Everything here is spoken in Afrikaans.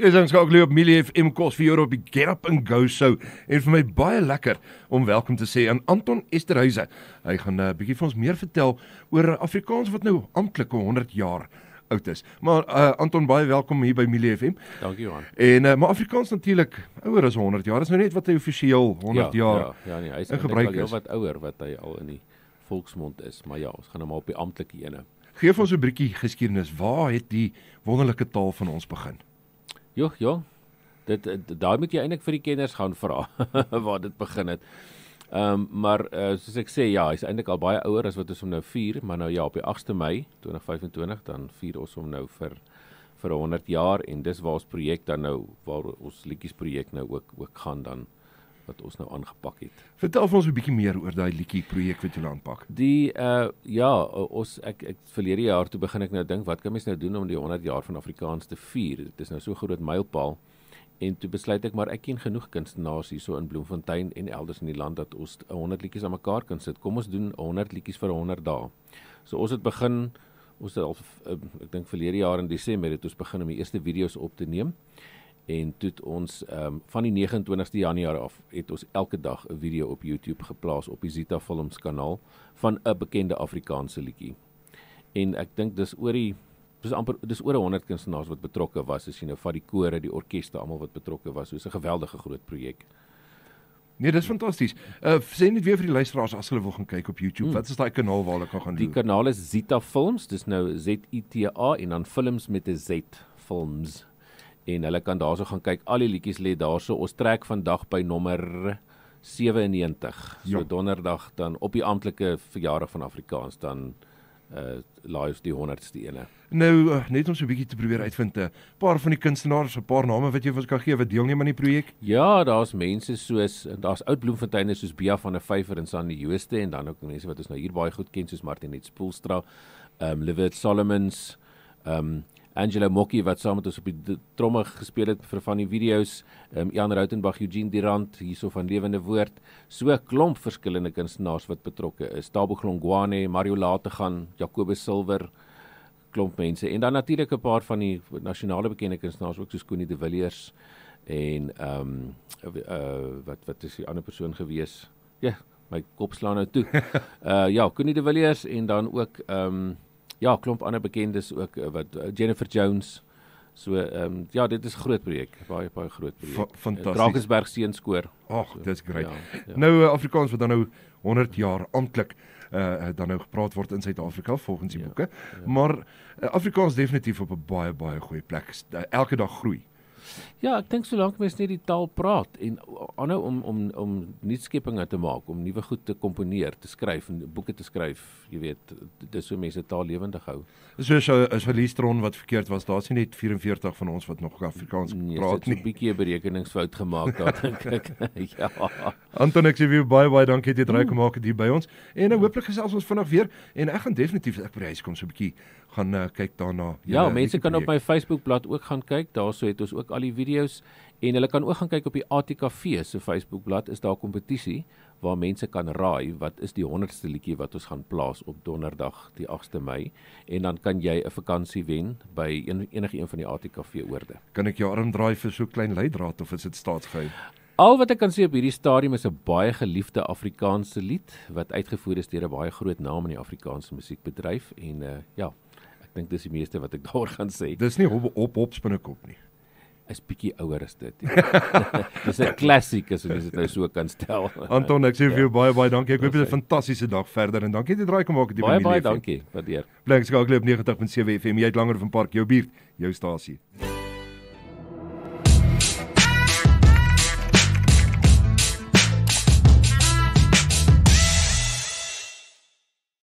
Dis ons skakel op Milie FM kos vir jou op die Get Up and Go show en vir my baie lekker om welkom te sê aan Anton Esterhuizen. Hy gaan 'n bietjie vir ons meer vertel oor Afrikaans wat nou amptelik 100 jaar oud is. Maar Anton, baie welkom hier by Milie FM. Dankie Johan. En maar Afrikaans natuurlik ouer as 100 jaar. Is nou net wat hy offisieel 100 jaar. Ja, nee, hy is in gebruik al heel wat ouer wat hy al in die volksmond is, maar ja, ons gaan hom maar op die amptelike ene. Geef ons 'n bietjie geskiedenis. Waar het die wonderlike taal van ons begin? Ja, daar moet jy eintlik vir die kenners gaan vra waar dit begin het. Maar soos ek sê, ja, hy is eintlik al baie ouer as wat ons hom nou vier, maar nou ja, op die 8de Mei 2025 dan vier ons hom nou vir 100 jaar en dis waar ons projek dan nou, waar ons liedjies projek nou ook gaan dan wat ons nou aangepak het. Vertel vir ons 'n bietjie meer oor daai liedjie projek wat julle aanpak. Ek verlede jaar toe begin ek nou dink, wat kan mens nou doen om die 100 jaar van Afrikaans te vier? Dit is nou so 'n groot mylpaal. En toe besluit ek, maar ek ken genoeg kunstenaars hier so in Bloemfontein en elders in die land dat ons 100 liedjies aan mekaar kan sit. Kom ons doen 100 liedjies vir 100 dae. So ons het begin, ek dink verlede jaar in Desember het ons begin om die eerste video's op te neem. En toe het ons van die 29ste Januarie af het ons elke dag 'n video op YouTube geplaas op die Zita Films kanaal van 'n bekende Afrikaanse liedjie. En ek dink dis oor 100 kunstenaars wat betrokke was, as jy nou vat die kore, die orkeste, almal wat betrokke was. So is 'n geweldige groot projek. Nee, dis fantasties. Sê net weer vir die luisteraars as hulle wil gaan kyk op YouTube. Wat is daai kanaal waar hulle kan gaan doen? Die kanaal is Zita Films, dis nou ZITA en dan films met 'n Z, Films. En hulle kan daarso gaan kyk, al die liedjies lê daarso. Ons trek vandag by nommer 97. So ja. Donderdag dan op die amptelike verjaardag van Afrikaans dan laai ons die 100ste ene. Nou, net om so 'n bietjie te probeer uitvind, 'n paar van die kunstenaars, 'n paar name wat jy vir ons kan gee wat deelneem aan die projek? Ja, daar's mense daar's oud Bloemfonteiners soos Bia van der Vyver en Sandy Jooste en dan ook mense wat ons nou hier baie goed ken soos Martinet Spoelstra, Livert Solomons, Angela Mokkie wat saam met ons op die tromme gespeel het vir van die video's, Jan Rautenbach, Eugene Durant, hierso van Lewende Woord, so 'n klomp verskillende kunstenaars wat betrokke is, Tabo Glongwane, Mario Lategan, Jacobus Silver, klomp mense, en dan natuurlik 'n paar van die nasionale bekende kunstenaars ook soos Connie de Villiers, en wat is die ander persoon gewees? Ja, my kop slaan nou toe. Connie de Villiers, en dan ook klomp ander bekendes ook, Jennifer Jones. So, dit is 'n groot projek, baie groot projek. Fantasties. Drakensberg Seenskoor. Ag, dis great. Ja. Nou, Afrikaans wat dan nou 100 jaar amptelik dan nou gepraat word in Suid-Afrika volgens die boeke. Ja. Maar Afrikaans definitief op 'n baie goeie plek. Elke dag groei. Ja, ek dink solank mense net die taal praat en aanhou om nuutskeppinge te maak, om nuwe goed te komponeer, te skryf en boeke te skryf, jy weet, dis so mense taal lewendig hou. Soos as Verliestron wat verkeerd was, daar's nie net 44 van ons wat nog Afrikaans praat nie. 'n bietjie 'n berekeningsfout gemaak daar dink ek. Ja. Anton, ek sê vir jou baie dankie dat jy dit reg gemaak het hier by ons. En hooplik gesels ons vinnig weer en ek gaan definitief ek by die huis kom so 'n bietjie gaan kyk daarna. Ja, mense kan op my Facebookblad ook gaan kyk. Daarso het ons ook al die video's en hulle kan ook gaan kyk op die ATKV se Facebookblad. Is daar 'n kompetisie waar mense kan raai wat is die 100ste liedjie wat ons gaan plaas op Donderdag die 8de Mei en dan kan jy 'n vakansie wen by enige een van die ATKV oorde. Kan ek jou arm draai vir so 'n klein leidraad of is dit staatsgeheim? Al wat ek kan sê op hierdie stadium is 'n baie geliefde Afrikaanse lied wat uitgevoer is deur 'n baie groot naam in die Afrikaanse musiekbedryf en ek dink dis die meeste wat ek daaroor gaan sê. Dis nie hop spinnekop nie. Is bietjie ouer as dit. Dis 'n klassiek as jy dit nou so kan stel. Anton, ek sê vir jou baie dankie. Ek hoop jy het 'n fantastiese dag verder en dankie dat jy draai kom maak het hier by my. Baie dankie. Waardeer. Bly skakel op 90.7 FM. Jy het langer van Park, jou buurt, jou stasie.